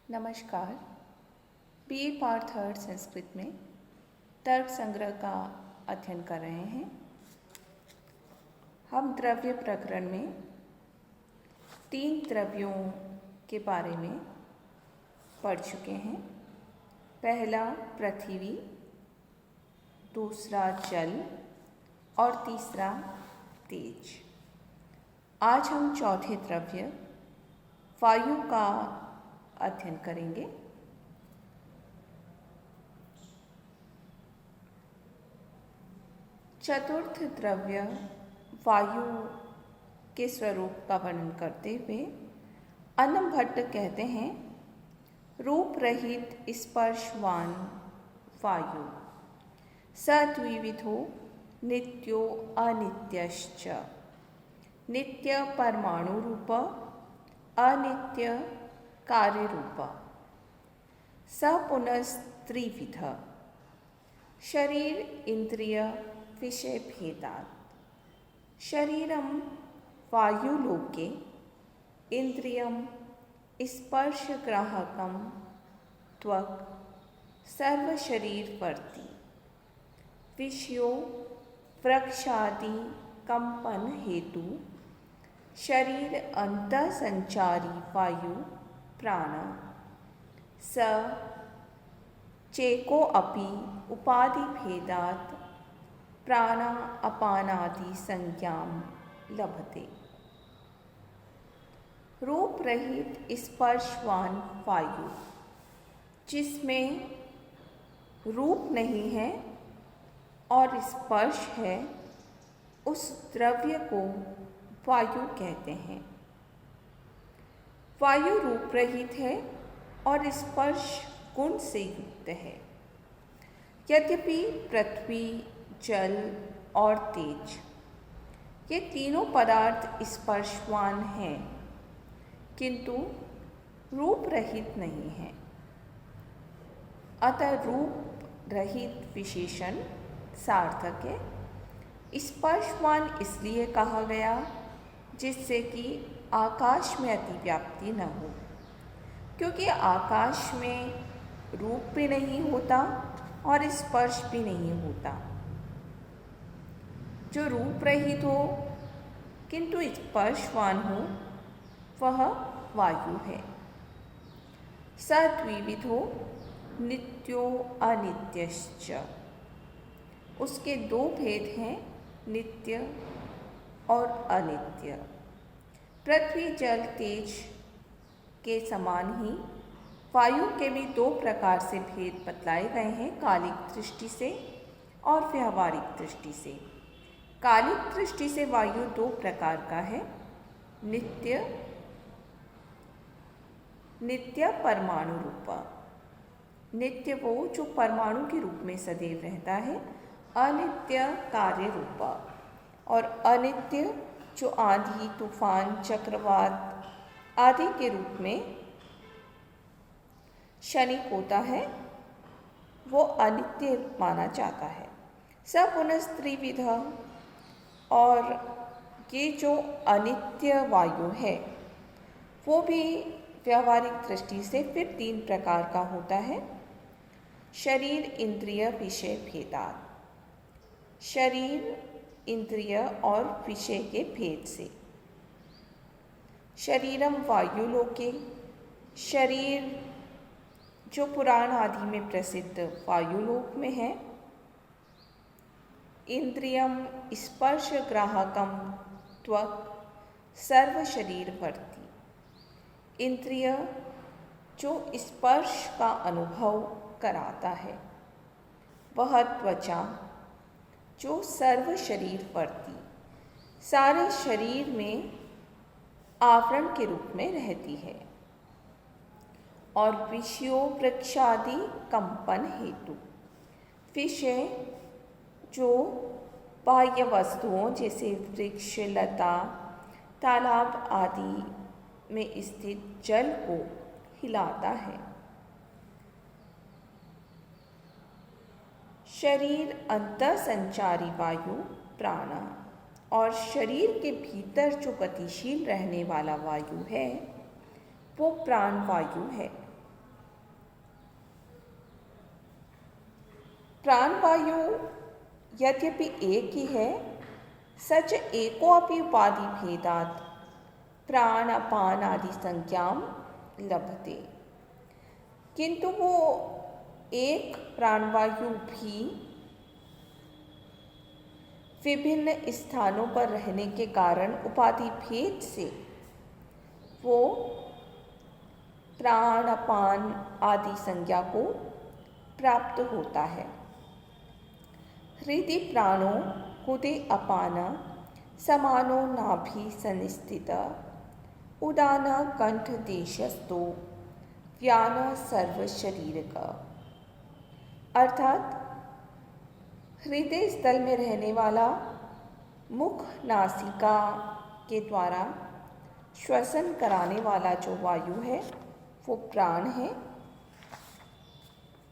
नमस्कार। BA part third Sanskrit में तर्क संग्रह का अध्ययन कर रहे हैं। हम द्रव्य प्रकरण में 3 द्रव्यों के बारे में पढ़ चुके हैं। पहला पृथ्वी, दूसरा जल और तीसरा तेज। आज हम चौथे द्रव्य वायु का अध्ययन करेंगे। चतुर्थ द्रव्य वायु के स्वरूप का वर्णन करते हुए अन्नम भट्ट कहते हैं, रूप रहित स्पर्शवान वायु सद्विविधो नित्यो अनित्यश्च। नित्य परमाणु रूप, अनित्य कार्य रूप। स पुनस्त्रिविध। शरीर इंद्रिय विषय भेदात्। शरीरम वायुलोके इंद्रियम स्पर्शग्राहकम त्वक् सर्वशरीरवर्ती। विषयो वृक्षादि कंपन हेतु शरीर अंतःसंचारी वायु प्राण। स चेको अपि उपाधि भेदात् प्राणा अपानादि संज्ञां लभते। रूप रहित स्पर्शवान वायु, जिसमें रूप नहीं है और स्पर्श है, उस द्रव्य को वायु कहते हैं। वायु रूप रहित है और स्पर्श गुण से युक्त है। यद्यपि पृथ्वी, जल और तेज ये तीनों पदार्थ स्पर्शवान हैं, किंतु रूप रहित नहीं हैं। अतः रूप रहित विशेषण सार्थक है। स्पर्शवान इसलिए कहा गया जिससे कि आकाश में अतिव्याप्ति न हो, क्योंकि आकाश में रूप भी नहीं होता और स्पर्श भी नहीं होता। जो रूप रहित हो किंतु स्पर्शवान हो वह वायु है। सद्विविधो नित्यो अनित्यश्च। उसके 2 भेद हैं, नित्य और अनित्य। पृथ्वी, जल, तेज के समान ही वायु के भी 2 प्रकार से भेद बतलाए गए हैं, कालिक दृष्टि से और व्यावहारिक दृष्टि से। कालिक दृष्टि से वायु 2 प्रकार का है, नित्य परमाणु रूप। नित्य वो जो परमाणु के रूप में सदैव रहता है, अनित्य कार्य रूप, और अनित्य जो आंधी, तूफान, चक्रवात आदि के रूप में क्षणिक होता है, वो अनित्य माना जाता है। स पुनस्त्रिविध। और ये जो अनित्य वायु है वो भी व्यावहारिक दृष्टि से फिर 3 प्रकार का होता है। शरीर इंद्रिय विषय भेदात्। शरीर, इंद्रिय और विषय के भेद से। शरीरम वायुलोके। शरीर जो पुराण आदि में प्रसिद्ध वायुलोक में है। इंद्रियम स्पर्शग्राहकम त्वक् सर्वशरीरवर्ती। इंद्रिय जो स्पर्श का अनुभव कराता है, वह त्वचा जो सर्व शरीरवर्ती, सारे शरीर में आवरण के रूप में रहती है। और विषयो वृक्षादि कंपन हेतु। विषय जो बाह्य वस्तुओं जैसे वृक्ष, लता, तालाब आदि में स्थित जल को हिलाता है। शरीर अंतःसंचारी वायु प्राण। और शरीर के भीतर जो गतिशील रहने वाला वायु है वो प्राण वायु है। प्राणवायु यद्यपि एक ही है, सच एकोऽपि उपाधि भेदात् प्राण अपान आदि संज्ञां लभते, किंतु वो एक प्राणवायु भी विभिन्न स्थानों पर रहने के कारण उपाधि भेद से वो प्राण अपान आदि संज्ञा को प्राप्त होता है। हृदि प्राणो हुदे अपान समानो नाभि संस्थित उदान कंठ देशस्थो व्यान सर्व शरीर का। अर्थात हृदय स्थल में रहने वाला मुख नासिका के द्वारा श्वसन कराने वाला जो वायु है वो प्राण है।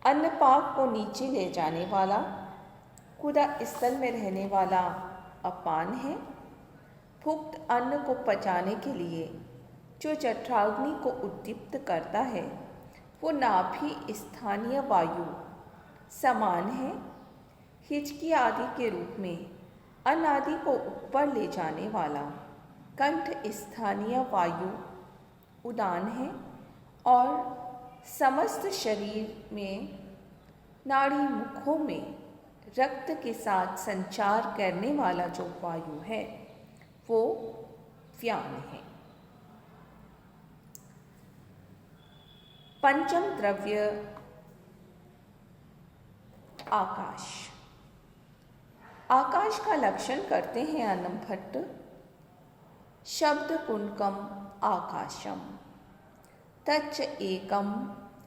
अन्नपाक को नीचे ले जाने वाला गुदा स्थल में रहने वाला अपान है। भुक्त अन्न को पचाने के लिए जो जठराग्नि को उद्दीप्त करता है वो नाभि स्थानीय वायु समान है। हिचकी आदि के रूप में अन्न आदि को ऊपर ले जाने वाला कंठ स्थानीय वायु उदान है और समस्त शरीर में नाड़ी मुखों में रक्त के साथ संचार करने वाला जो वायु है वो व्यान है। पंचम द्रव्य आकाश। आकाश का लक्षण करते हैं अन्नम भट्ट। शब्द पुनकम आकाशम तच्च एकम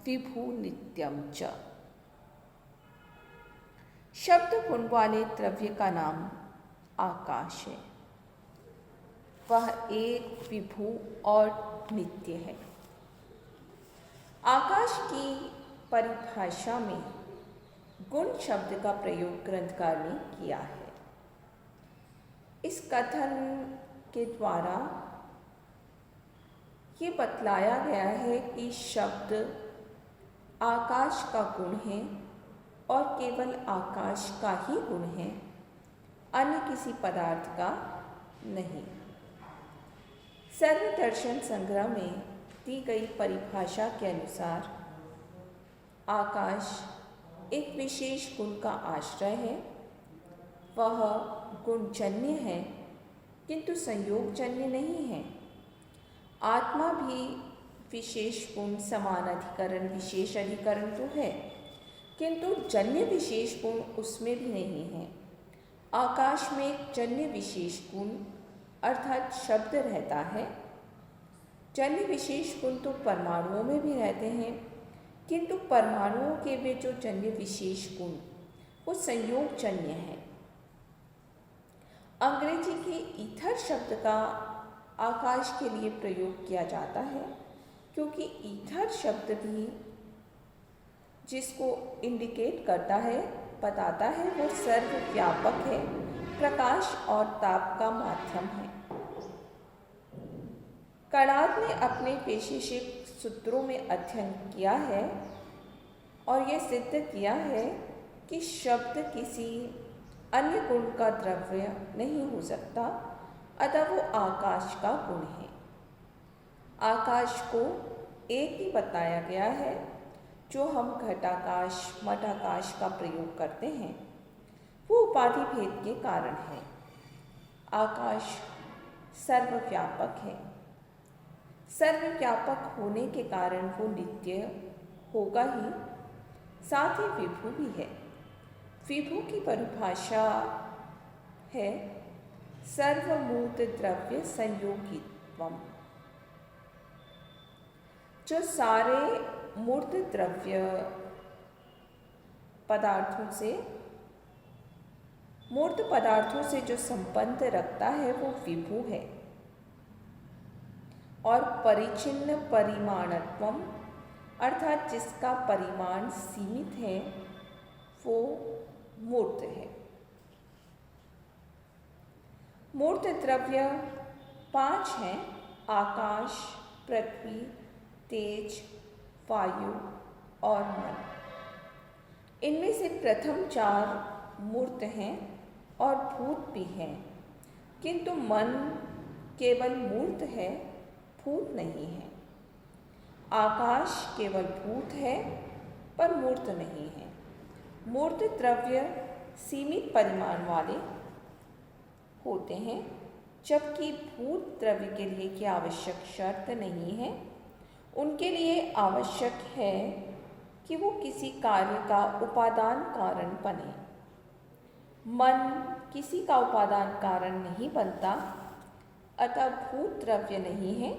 विभु नित्यम च। शब्द पुन वाले द्रव्य का नाम आकाश है। वह एक विभु और नित्य है। आकाश की परिभाषा में गुण शब्द का प्रयोग ग्रंथकार ने किया है। इस कथन के द्वारा ये बतलाया गया है कि शब्द आकाश का गुण है और केवल आकाश का ही गुण है, अन्य किसी पदार्थ का नहीं। सर्व दर्शन संग्रह में दी गई परिभाषा के अनुसार आकाश एक विशेष गुण का आश्रय है। वह गुणजन्य है किंतु संयोगजन्य नहीं है। आत्मा भी विशेष गुण समान अधिकरण विशेष अधिकरण तो है, किंतु जन्य विशेष गुण उसमें भी नहीं है। आकाश में एक जन्य विशेष गुण अर्थात शब्द रहता है। जन्य विशेष गुण तो परमाणुओं में भी रहते हैं, किंतु परमाणुओं के वे जो जन्य विशेष गुण वो संयोगजन्य है। अंग्रेजी के ईथर शब्द का आकाश के लिए प्रयोग किया जाता है, क्योंकि ईथर शब्द भी जिसको इंडिकेट करता है, बताता है, वो सर्वव्यापक है, प्रकाश और ताप का माध्यम है। कणाद ने अपने वैशेषिक सूत्रों में अध्ययन किया है और यह सिद्ध किया है कि शब्द किसी अन्य गुण का द्रव्य नहीं हो सकता, अतः वो आकाश का गुण है। आकाश को एक ही बताया गया है। जो हम घटाकाश मठाकाश का प्रयोग करते हैं वो उपाधि भेद के कारण है। आकाश सर्वव्यापक है। सर्वव्यापक होने के कारण वो नित्य होगा ही, साथ ही विभु भी है। विभु की परिभाषा है सर्वमूर्त द्रव्य संयोगित्वम। जो सारे मूर्त द्रव्य मूर्त पदार्थों से जो संबंध रखता है वो विभु है। और परिचिन्न परिमाणत्वम अर्थात जिसका परिमाण सीमित है वो मूर्त है। मूर्त द्रव्य 5 हैं: आकाश, पृथ्वी, तेज, वायु और मन। इनमें से प्रथम 4 मूर्त हैं और भूत भी हैं, किंतु मन केवल मूर्त है, भूत नहीं है। आकाश केवल भूत है पर मूर्त नहीं है। मूर्त द्रव्य सीमित परिमाण वाले होते हैं, जबकि भूत द्रव्य के लिए की आवश्यक शर्त नहीं है। उनके लिए आवश्यक है कि वो किसी कार्य का उपादान कारण बने। मन किसी का उपादान कारण नहीं बनता, अतः भूत द्रव्य नहीं है,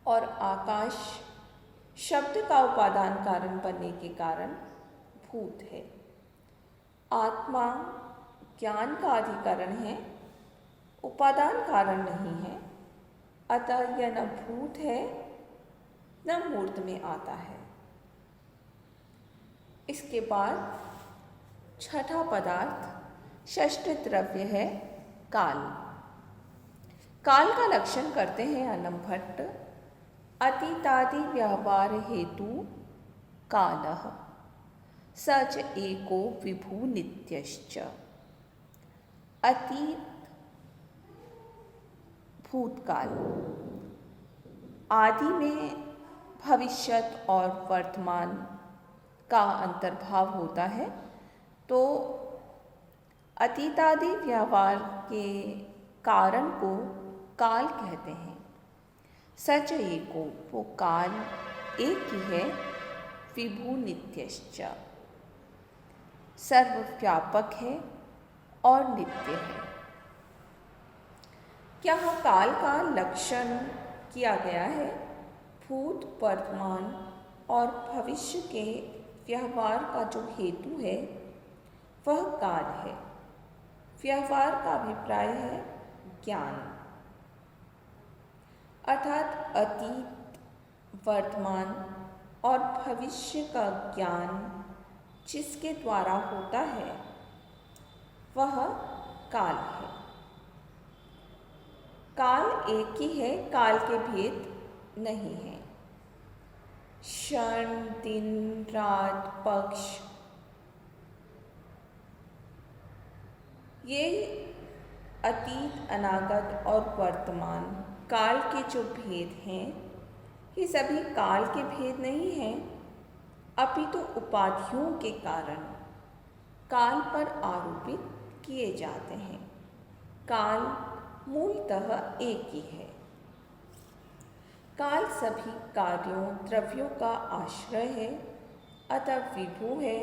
और आकाश शब्द का उपादान कारण बनने के कारण भूत है। आत्मा ज्ञान का अधिकरण है, उपादान कारण नहीं है, अतः यह न भूत है न मूर्त में आता है। इसके बाद छठा पदार्थ षष्ठ द्रव्य है काल। काल का लक्षण करते हैं अन्नम भट्ट। अतीतादि व्यवहार हेतु कालः सच एको विभु नित्यश्च। अतीत भूतकाल, आदि में भविष्यत और वर्तमान का अंतर्भाव होता है, तो अतीतादि व्यवहार के कारण को काल कहते हैं। सच एको, वो काल एक ही है, विभु नित्यश्च, सर्वव्यापक है और नित्य है। यहाँ काल का लक्षण किया गया है भूत, वर्तमान और भविष्य के व्यवहार का जो हेतु है वह काल है। व्यवहार का अभिप्राय है ज्ञान, अर्थात अतीत, वर्तमान और भविष्य का ज्ञान जिसके द्वारा होता है वह काल है। काल एक ही है, काल के भेद नहीं है। क्षण, दिन, रात, पक्ष, ये अतीत, अनागत और वर्तमान काल के जो भेद हैं, ये सभी काल के भेद नहीं हैं, अपितु उपाधियों के कारण काल पर आरोपित किए जाते हैं। काल मूलतः एक ही है। काल सभी कार्यों, द्रव्यों का आश्रय है, अतः विभु है,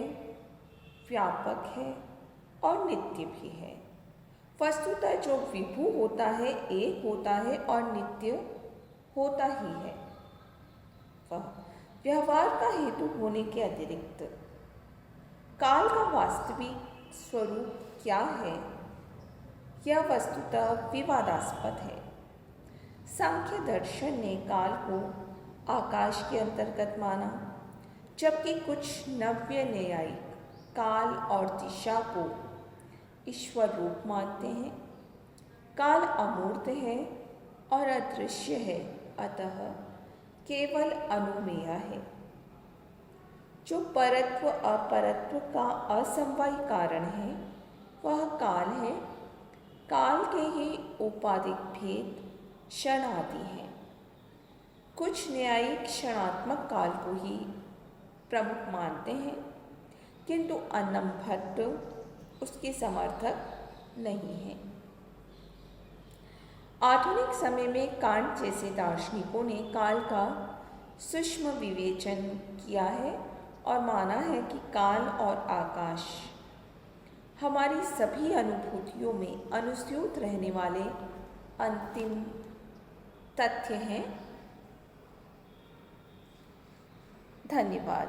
व्यापक है और नित्य भी है। वस्तुतः जो विभु होता है एक होता है और नित्य होता ही है। वह व्यवहार का हेतु होने के अतिरिक्त काल का वास्तविक स्वरूप क्या है, यह वस्तुतः विवादास्पद है। सांख्य दर्शन ने काल को आकाश के अंतर्गत माना, जबकि कुछ नव्य न्यायिक काल और दिशा को ईश्वर रूप मानते हैं। काल अमूर्त है और अदृश्य है, अतः केवल अनुमेय है। जो परत्व अपरत्व का असमवायी कारण है वह काल है। काल के ही औपाधिक भेद क्षण आदि हैं। कुछ न्यायिक क्षणात्मक काल को ही प्रमुख मानते हैं, किंतु अन्नम भट्ट उसके समर्थक नहीं है। आधुनिक समय में कांट जैसे दार्शनिकों ने काल का सूक्ष्म विवेचन किया है और माना है कि काल और आकाश हमारी सभी अनुभूतियों में अनुस्यूत रहने वाले अंतिम तथ्य हैं। धन्यवाद।